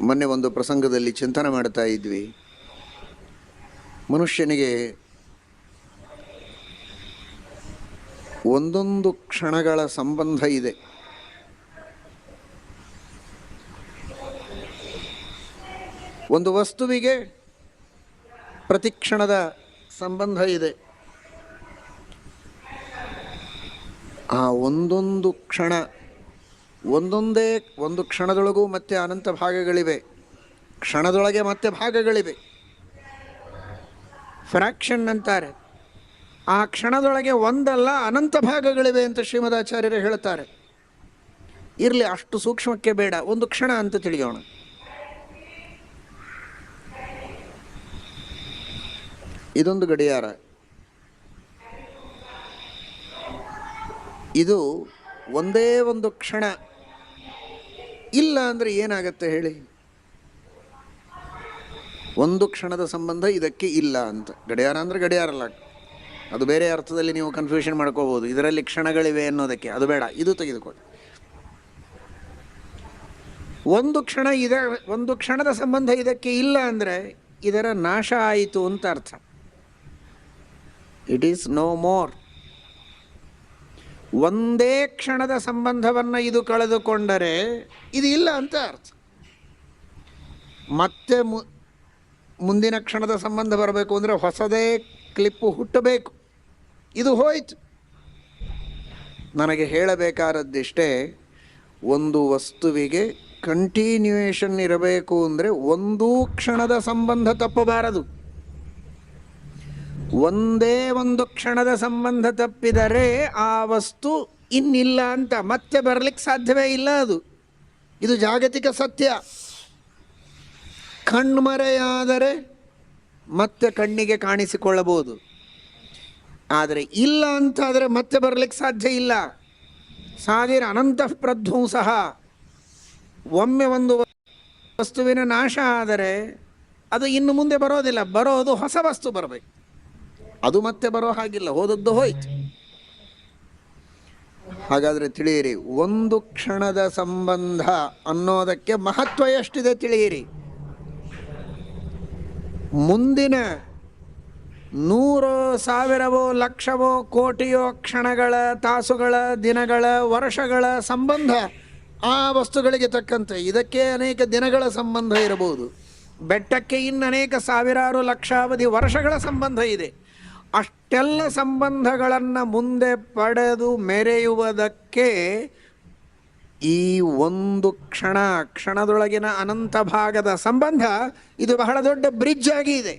ಮೊನ್ನೆ ಒಂದು ಪ್ರಸಂಗದಲ್ಲಿ ಚಿಂತನೆ ಮಾಡ್ತಾ ಇದ್ವಿ. ಮನುಷ್ಯನಿಗೆ ಒಂದೊಂದು ಕ್ಷಣಗಳ ಸಂಬಂಧ ಇದೆ. ಒಂದು ವಸ್ತುವಿಗೆ ಪ್ರತಿಕ್ಷಣದ ಸಂಬಂಧ ಇದೆ. ಆ ಒಂದೊಂದು ಕ್ಷಣ ಒಂದೊಂದೇ ಒಂದು ಕ್ಷಣದೊಳಗೂ ಮತ್ತೆ ಅನಂತ ಭಾಗಗಳಿವೆ. ಕ್ಷಣದೊಳಗೆ ಮತ್ತೆ ಭಾಗಗಳಿವೆ. ಫ್ರ್ಯಾಕ್ಷನ್ ಅಂತಾರೆ. ಆ ಕ್ಷಣದೊಳಗೆ ಒಂದಲ್ಲ ಅನಂತ ಭಾಗಗಳಿವೆ ಅಂತ ಶ್ರೀಮದಾಚಾರ್ಯರು ಹೇಳ್ತಾರೆ. ಇರಲಿ, ಅಷ್ಟು ಸೂಕ್ಷ್ಮಕ್ಕೆ ಬೇಡ, ಒಂದು ಕ್ಷಣ ಅಂತ ತಿಳಿಯೋಣ. ಇದೊಂದು ಗಡಿಯಾರ. ಇದು ಒಂದೇ ಒಂದು ಕ್ಷಣ ಇಲ್ಲ ಅಂದರೆ ಏನಾಗತ್ತೆ ಹೇಳಿ? ಒಂದು ಕ್ಷಣದ ಸಂಬಂಧ ಇದಕ್ಕೆ ಇಲ್ಲ ಅಂತ. ಗಡಿಯಾರ ಅಂದರೆ ಗಡಿಯಾರ ಅಲ್ಲ, ಅದು ಬೇರೆ ಅರ್ಥದಲ್ಲಿ ನೀವು ಕನ್ಫ್ಯೂಷನ್ ಮಾಡ್ಕೋಬೋದು. ಇದರಲ್ಲಿ ಕ್ಷಣಗಳಿವೆ ಅನ್ನೋದಕ್ಕೆ, ಅದು ಬೇಡ, ಇದು ತೆಗೆದುಕೊಳ್ಳಿ. ಒಂದು ಕ್ಷಣದ ಸಂಬಂಧ ಇದಕ್ಕೆ ಇಲ್ಲ ಅಂದರೆ ಇದರ ನಾಶ ಆಯಿತು ಅಂತ ಅರ್ಥ. It is no more. ಒಂದೇ ಕ್ಷಣದ ಸಂಬಂಧವನ್ನು ಇದು ಕಳೆದುಕೊಂಡರೆ ಇದು ಇಲ್ಲ ಅಂತ ಅರ್ಥ. ಮತ್ತೆ ಮುಂದಿನ ಕ್ಷಣದ ಸಂಬಂಧ ಬರಬೇಕು ಅಂದರೆ ಹೊಸದೇ ಕ್ಲಿಪ್ಪು ಹುಟ್ಟಬೇಕು. ಇದು ಹೋಯಿತು. ನನಗೆ ಹೇಳಬೇಕಾದದ್ದಿಷ್ಟೇ, ಒಂದು ವಸ್ತುವಿಗೆ ಕಂಟಿನ್ಯೂಯೇಷನ್ ಇರಬೇಕು ಅಂದರೆ ಒಂದೂ ಕ್ಷಣದ ಸಂಬಂಧ ತಪ್ಪಬಾರದು. ಒಂದೇ ಒಂದು ಕ್ಷಣದ ಸಂಬಂಧ ತಪ್ಪಿದರೆ ಆ ವಸ್ತು ಇನ್ನಿಲ್ಲ ಅಂತ, ಮತ್ತೆ ಬರಲಿಕ್ಕೆ ಸಾಧ್ಯವೇ ಇಲ್ಲ. ಇದು ಜಾಗತಿಕ ಸತ್ಯ. ಕಣ್ಮರೆಯಾದರೆ ಮತ್ತೆ ಕಣ್ಣಿಗೆ ಕಾಣಿಸಿಕೊಳ್ಳಬಹುದು, ಆದರೆ ಇಲ್ಲ ಅಂತಾದರೆ ಮತ್ತೆ ಬರಲಿಕ್ಕೆ ಸಾಧ್ಯ ಇಲ್ಲ. ಸಾವಿರ ಅನಂತ ಪ್ರಧ್ವಂಸಃ. ಒಮ್ಮೆ ಒಂದು ವಸ್ತುವಿನ ನಾಶ ಆದರೆ ಅದು ಇನ್ನು ಮುಂದೆ ಬರೋದಿಲ್ಲ. ಬರೋದು ಹೊಸ ವಸ್ತು ಬರಬೇಕು. ಅದು ಮತ್ತೆ ಬರೋ ಹಾಗಿಲ್ಲ, ಹೋದದ್ದು ಹೋಯ್ತು. ಹಾಗಾದರೆ ತಿಳಿಯಿರಿ, ಒಂದು ಕ್ಷಣದ ಸಂಬಂಧ ಅನ್ನೋದಕ್ಕೆ ಮಹತ್ವ ಎಷ್ಟಿದೆ ತಿಳಿಯಿರಿ. ಮುಂದಿನ 100, 1000, ಲಕ್ಷವೋ, ಕೋಟಿಯೋ ಕ್ಷಣಗಳ, ತಾಸುಗಳ, ದಿನಗಳ, ವರ್ಷಗಳ ಸಂಬಂಧ ಆ ವಸ್ತುಗಳಿಗೆ ತಕ್ಕಂತೆ. ಇದಕ್ಕೆ ಅನೇಕ ದಿನಗಳ ಸಂಬಂಧ ಇರಬಹುದು. ಬೆಟ್ಟಕ್ಕೆ ಅನೇಕ ಸಾವಿರಾರು ಲಕ್ಷಾವಧಿ ವರ್ಷಗಳ ಸಂಬಂಧ ಇದೆ. ಅಷ್ಟೆಲ್ಲ ಸಂಬಂಧಗಳನ್ನು ಮುಂದೆ ಪಡೆದು ಮೆರೆಯುವುದಕ್ಕೆ ಈ ಒಂದು ಕ್ಷಣದೊಳಗಿನ ಅನಂತ ಭಾಗದ ಸಂಬಂಧ ಇದು ಬಹಳ ದೊಡ್ಡ ಬ್ರಿಡ್ಜ್ ಆಗಿ ಇದೆ.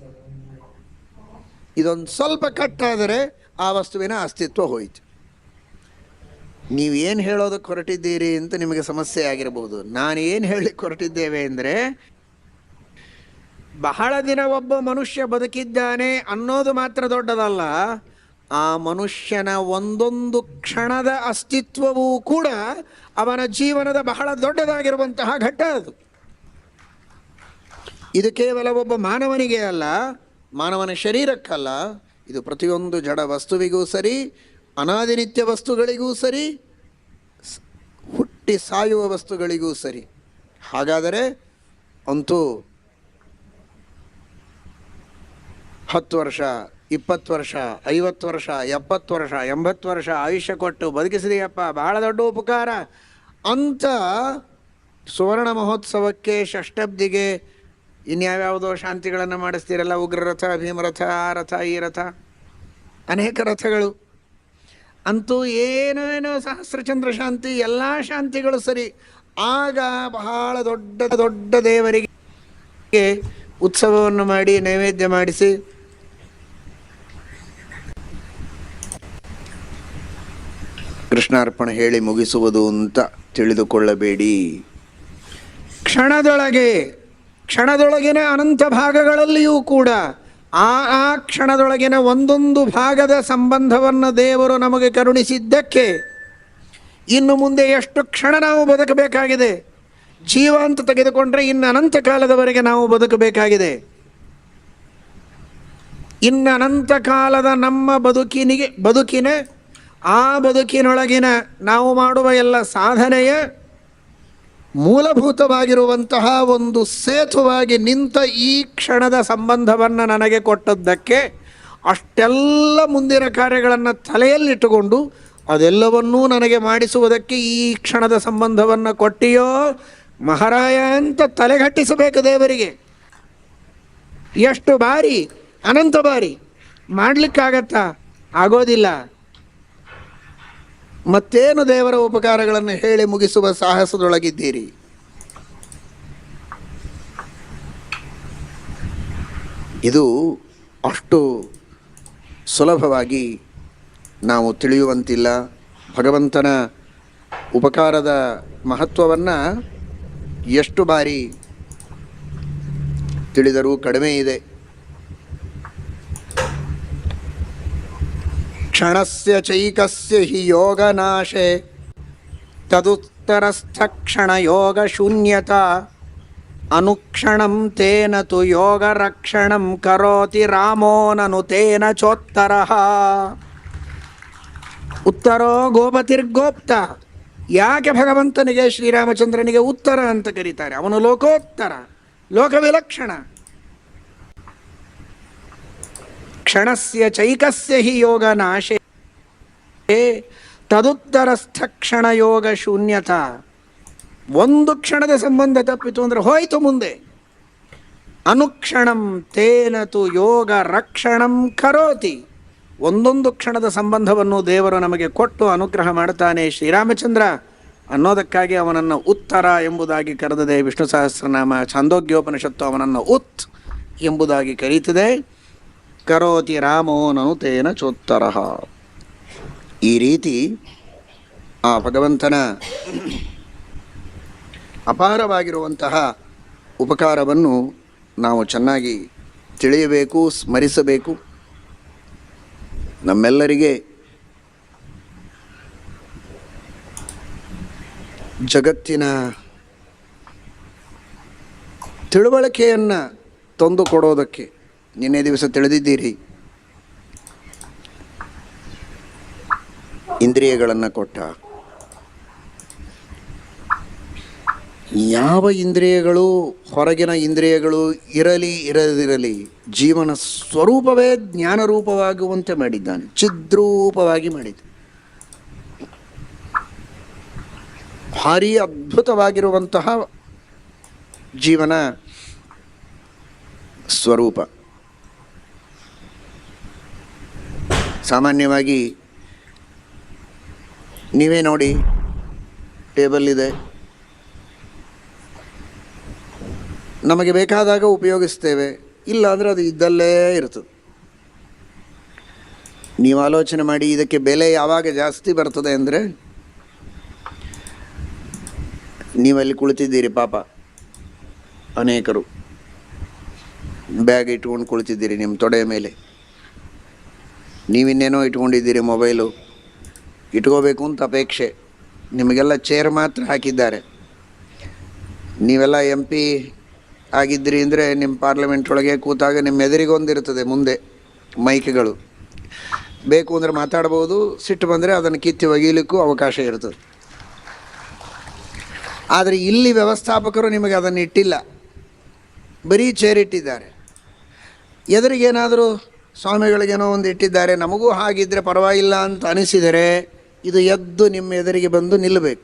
ಇದೊಂದು ಸ್ವಲ್ಪ ಕಟ್ಟಾದರೆ ಆ ವಸ್ತುವಿನ ಅಸ್ತಿತ್ವ ಹೋಯಿತು. ನೀವೇನು ಹೇಳೋದಕ್ಕೆ ಹೊರಟಿದ್ದೀರಿ ಅಂತ ನಿಮಗೆ ಸಮಸ್ಯೆ ಆಗಿರಬಹುದು. ನಾನು ಏನು ಹೇಳಲಿಕ್ಕೆ ಹೊರಟಿದ್ದೇವೆ ಅಂದರೆ, ಬಹಳ ದಿನ ಒಬ್ಬ ಮನುಷ್ಯ ಬದುಕಿದ್ದಾನೆ ಅನ್ನೋದು ಮಾತ್ರ ದೊಡ್ಡದಲ್ಲ, ಆ ಮನುಷ್ಯನ ಒಂದೊಂದು ಕ್ಷಣದ ಅಸ್ತಿತ್ವವೂ ಕೂಡ ಅವನ ಜೀವನದ ಬಹಳ ದೊಡ್ಡದಾಗಿರುವಂತಹ ಘಟ್ಟ ಅದು. ಇದು ಕೇವಲ ಒಬ್ಬ ಮಾನವನಿಗೆ ಅಲ್ಲ, ಮಾನವನ ಶರೀರಕ್ಕಲ್ಲ, ಇದು ಪ್ರತಿಯೊಂದು ಜಡ ವಸ್ತುವಿಗೂ ಸರಿ, ಅನಾದಿನಿತ್ಯ ವಸ್ತುಗಳಿಗೂ ಸರಿ, ಹುಟ್ಟಿ ಸಾಯುವ ವಸ್ತುಗಳಿಗೂ ಸರಿ. ಹಾಗಾದರೆ ಅಂತೂ 10 ವರ್ಷ, 20 ವರ್ಷ, 50 ವರ್ಷ, 70 ವರ್ಷ, 80 ವರ್ಷ ಆಯುಷ್ಯ ಕೊಟ್ಟು ಬದುಕಿಸಿದೆಯಪ್ಪ, ಬಹಳ ದೊಡ್ಡ ಉಪಕಾರ ಅಂತ ಸುವರ್ಣ ಮಹೋತ್ಸವಕ್ಕೆ, ಷಷ್ಠಬ್ದಿಗೆ ಇನ್ಯಾವ್ಯಾವುದೋ ಶಾಂತಿಗಳನ್ನು ಮಾಡಿಸ್ತೀರಲ್ಲ, ಉಗ್ರರಥ, ಭೀಮರಥ, ಆ ರಥ, ಈ ರಥ, ಅನೇಕ ರಥಗಳು. ಅಂತೂ ಏನೇನೋ ಸಹಸ್ರಚಂದ್ರ ಶಾಂತಿ, ಎಲ್ಲ ಶಾಂತಿಗಳು ಸರಿ. ಆಗ ಬಹಳ ದೊಡ್ಡ ದೊಡ್ಡ ದೇವರಿಗೆ ಉತ್ಸವವನ್ನು ಮಾಡಿ ನೈವೇದ್ಯ ಮಾಡಿಸಿ ಕೃಷ್ಣಾರ್ಪಣೆ ಹೇಳಿ ಮುಗಿಸುವುದು ಅಂತ ತಿಳಿದುಕೊಳ್ಳಬೇಡಿ. ಕ್ಷಣದೊಳಗಿನ ಅನಂತ ಭಾಗಗಳಲ್ಲಿಯೂ ಕೂಡ ಆ ಕ್ಷಣದೊಳಗಿನ ಒಂದೊಂದು ಭಾಗದ ಸಂಬಂಧವನ್ನು ದೇವರು ನಮಗೆ ಕರುಣಿಸಿದ್ದಕ್ಕೆ ಇನ್ನು ಮುಂದೆ ಎಷ್ಟು ಕ್ಷಣ ನಾವು ಬದುಕಬೇಕಾಗಿದೆ. ಜೀವ ಅಂತ ತೆಗೆದುಕೊಂಡ್ರೆ ಇನ್ನು ಅನಂತ ಕಾಲದವರೆಗೆ ನಾವು ಬದುಕಬೇಕಾಗಿದೆ. ಇನ್ನು ಅನಂತ ಕಾಲದ ನಮ್ಮ ಬದುಕಿನ ಆ ಬದುಕಿನೊಳಗಿನ ನಾವು ಮಾಡುವ ಎಲ್ಲ ಸಾಧನೆಯ ಮೂಲಭೂತವಾಗಿರುವಂತಹ ಒಂದು ಸೇತುವಾಗಿ ನಿಂತ ಈ ಕ್ಷಣದ ಸಂಬಂಧವನ್ನು ನನಗೆ ಕೊಟ್ಟದ್ದಕ್ಕೆ ಅಷ್ಟೆಲ್ಲ ಮುಂದಿನ ಕಾರ್ಯಗಳನ್ನು ತಲೆಯಲ್ಲಿಟ್ಟುಕೊಂಡು ಅದೆಲ್ಲವನ್ನೂ ನನಗೆ ಮಾಡಿಸುವುದಕ್ಕೆ ಈ ಕ್ಷಣದ ಸಂಬಂಧವನ್ನು ಕೊಟ್ಟಿಯೋ ಮಹಾರಾಯ ಅಂತ ತಲೆಗಟ್ಟಿಸಬೇಕು ದೇವರಿಗೆ. ಎಷ್ಟು ಬಾರಿ, ಅನಂತ ಬಾರಿ ಮಾಡಲಿಕ್ಕಾಗತ್ತಾ? ಆಗೋದಿಲ್ಲ. ಮತ್ತೇನು ದೇವರ ಉಪಕಾರಗಳನ್ನು ಹೇಳಿ ಮುಗಿಸುವ ಸಾಹಸದೊಳಗಿದ್ದೀರಿ? ಇದು ಅಷ್ಟು ಸುಲಭವಾಗಿ ನಾವು ತಿಳಿಯುವಂತಿಲ್ಲ. ಭಗವಂತನ ಉಪಕಾರದ ಮಹತ್ವವನ್ನು ಎಷ್ಟು ಬಾರಿ ತಿಳಿದರೂ ಕಡಿಮೆ ಇದೆ. ಕ್ಷಣಸ್ಯ ಚೈಕಸ್ಯ ಹಿ ಯೋಗನಾಶೆ ತದುತ್ತರಸ್ಥ ಕ್ಷಣ ಯೋಗ ಶೂನ್ಯತಾ ಅನುಕ್ಷಣಂ ತೇನ ತು ಯೋಗ ರಕ್ಷಣಂ ಕರೋತಿ ರಾಮೋ ನನು ತೇನ ಚೋತ್ತರಃ. ಉತ್ತರೋ ಗೋಪತಿರ್ಗೋಪ್ತ. ಯಾಕೆ ಭಗವಂತನಿಗೆ ಶ್ರೀರಾಮಚಂದ್ರನಿಗೆ ಉತ್ತರ ಅಂತ ಕರೀತಾರೆ? ಅವನು ಲೋಕೋತ್ತರ, ಲೋಕವಿಲಕ್ಷಣ. ಕ್ಷಣಸ್ಯ ಚೈಕಸ್ಯ ಹಿ ಯೋಗ ನಾಶೇ ತದುತ್ತರಸ್ಥ ಕ್ಷಣ ಯೋಗ ಶೂನ್ಯತಾ. ಒಂದು ಕ್ಷಣದ ಸಂಬಂಧ ತಪ್ಪಿತು ಅಂದರೆ ಹೋಯಿತು ಮುಂದೆ. ಅನುಕ್ಷಣಂ ತೇನ ತು ಯೋಗ ರಕ್ಷಣಂ ಕರೋತಿ. ಒಂದೊಂದು ಕ್ಷಣದ ಸಂಬಂಧವನ್ನು ದೇವರು ನಮಗೆ ಕೊಟ್ಟು ಅನುಗ್ರಹ ಮಾಡ್ತಾನೆ ಶ್ರೀರಾಮಚಂದ್ರ ಅನ್ನೋದಕ್ಕಾಗಿ ಅವನನ್ನು ಉತ್ತರ ಎಂಬುದಾಗಿ ಕರೆದಿದೆ ವಿಷ್ಣು ಸಹಸ್ರನಾಮ. ಛಾಂದೋಗ್ಯೋಪನಿಷತ್ತು ಅವನನ್ನು ಉತ್ ಎಂಬುದಾಗಿ ಕರೀತಿದೆ. ಕರೋತಿ ರಾಮೋ ನನು ತೇನ ಚೋತ್ತರ. ಈ ರೀತಿ ಆ ಭಗವಂತನ ಅಪಾರವಾಗಿರುವಂತಹ ಉಪಕಾರವನ್ನು ನಾವು ಚೆನ್ನಾಗಿ ತಿಳಿಯಬೇಕು, ಸ್ಮರಿಸಬೇಕು. ನಮ್ಮೆಲ್ಲರಿಗೆ ಜಗತ್ತಿನ ತಿಳುವಳಿಕೆಯನ್ನು ತಂದು ಕೊಡೋದಕ್ಕೆ ನಿನ್ನೆ ದಿವಸ ತಿಳಿದಿದ್ದೀರಿ. ಇಂದ್ರಿಯಗಳನ್ನು ಕೊಟ್ಟ. ಯಾವ ಇಂದ್ರಿಯಗಳು, ಹೊರಗಿನ ಇಂದ್ರಿಯಗಳು ಇರಲಿ ಇರದಿರಲಿ, ಜೀವನ ಸ್ವರೂಪವೇ ಜ್ಞಾನರೂಪವಾಗುವಂತೆ ಮಾಡಿದ್ದಾನೆ, ಚಿದ್ರೂಪವಾಗಿ ಮಾಡಿದ್ದಾನೆ. ಭಾರೀ ಅದ್ಭುತವಾಗಿರುವಂತಹ ಜೀವನ ಸ್ವರೂಪ. ಸಾಮಾನ್ಯವಾಗಿ ನೀವೇ ನೋಡಿ, ಟೇಬಲ್ ಇದೆ, ನಮಗೆ ಬೇಕಾದಾಗ ಉಪಯೋಗಿಸ್ತೇವೆ, ಇಲ್ಲ ಅಂದರೆ ಅದು ಇದ್ದಲ್ಲೇ ಇರ್ತದೆ. ನೀವು ಆಲೋಚನೆ ಮಾಡಿ, ಇದಕ್ಕೆ ಬೆಲೆ ಯಾವಾಗ ಜಾಸ್ತಿ ಬರ್ತದೆ ಅಂದರೆ, ನೀವಲ್ಲಿ ಕುಳಿತಿದ್ದೀರಿ, ಪಾಪ ಅನೇಕರು ಬ್ಯಾಗ್ ಇಟ್ಕೊಂಡು ಕುಳಿತಿದ್ದೀರಿ ನಿಮ್ಮ ತೊಡೆಯ ಮೇಲೆ, ನೀವಿನ್ನೇನೋ ಇಟ್ಕೊಂಡಿದ್ದೀರಿ, ಮೊಬೈಲು ಇಟ್ಕೋಬೇಕು ಅಂತ ಅಪೇಕ್ಷೆ. ನಿಮಗೆಲ್ಲ ಚೇರ್ ಮಾತ್ರ ಹಾಕಿದ್ದಾರೆ. ನೀವೆಲ್ಲ MP ಆಗಿದ್ರಿ ಅಂದರೆ ನಿಮ್ಮ ಪಾರ್ಲಿಮೆಂಟ್ ಒಳಗೆ ಕೂತಾಗ ನಿಮ್ಮ ಎದುರಿಗೊಂದಿರ್ತದೆ ಮುಂದೆ ಮೈಕ್ಗಳು. ಬೇಕು ಅಂದರೆ ಮಾತಾಡ್ಬೋದು, ಸಿಟ್ಟು ಬಂದರೆ ಅದನ್ನು ಕಿತ್ತಿ ಒಗೀಲಿಕ್ಕೂ ಅವಕಾಶ ಇರ್ತದೆ. ಆದರೆ ಇಲ್ಲಿ ವ್ಯವಸ್ಥಾಪಕರು ನಿಮಗೆ ಅದನ್ನು ಇಟ್ಟಿಲ್ಲ, ಬರೀ ಚೇರ್ ಇಟ್ಟಿದ್ದಾರೆ. ಎದುರಿಗೇನಾದರೂ ಸ್ವಾಮಿಗಳಿಗೇನೋ ಒಂದು ಇಟ್ಟಿದ್ದಾರೆ, ನಮಗೂ ಹಾಗಿದ್ದರೆ ಪರವಾಗಿಲ್ಲ ಅಂತ ಅನಿಸಿದರೆ ಇದು ಎದ್ದು ನಿಮ್ಮ ಎದುರಿಗೆ ಬಂದು ನಿಲ್ಲಬೇಕು.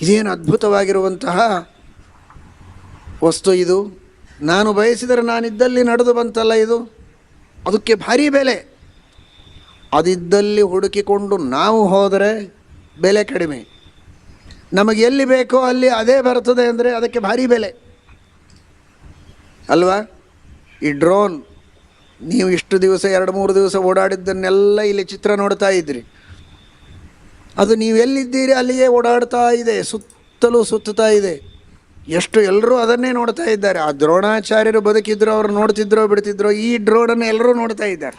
ಇದೇನು ಅದ್ಭುತವಾಗಿರುವಂತಹ ವಸ್ತು ಇದು. ನಾನು ಬಯಸಿದರೆ ನಾನಿದ್ದಲ್ಲಿ ನಡೆದು ಬಂತಲ್ಲ ಇದು, ಅದಕ್ಕೆ ಭಾರಿ ಬೆಲೆ. ಅದಿದ್ದಲ್ಲಿ ಹುಡುಕಿಕೊಂಡು ನಾವು ಹೋದರೆ ಬೆಲೆ ಕಡಿಮೆ, ನಮಗೆ ಎಲ್ಲಿ ಬೇಕೋ ಅಲ್ಲಿ ಅದೇ ಬರ್ತದೆ ಅಂದರೆ ಅದಕ್ಕೆ ಭಾರಿ ಬೆಲೆ ಅಲ್ವಾ? ಈ ಡ್ರೋನ್, ನೀವು ಇಷ್ಟು ದಿವಸ 2-3 ದಿವಸ ಓಡಾಡಿದ್ದನ್ನೆಲ್ಲ ಇಲ್ಲಿ ಚಿತ್ರ ನೋಡ್ತಾ ಇದ್ರಿ. ಅದು ನೀವೆಲ್ಲಿದ್ದೀರಿ ಅಲ್ಲಿಯೇ ಓಡಾಡ್ತಾ ಇದೆ, ಸುತ್ತಲೂ ಸುತ್ತಾ ಇದೆ. ಎಷ್ಟು ಎಲ್ಲರೂ ಅದನ್ನೇ ನೋಡ್ತಾ ಇದ್ದಾರೆ. ಆ ದ್ರೋಣಾಚಾರ್ಯರು ಬದುಕಿದ್ರು, ಅವರು ನೋಡ್ತಿದ್ರೋ ಬಿಡ್ತಿದ್ರೋ, ಈ ಡ್ರೋನನ್ನು ಎಲ್ಲರೂ ನೋಡ್ತಾ ಇದ್ದಾರೆ.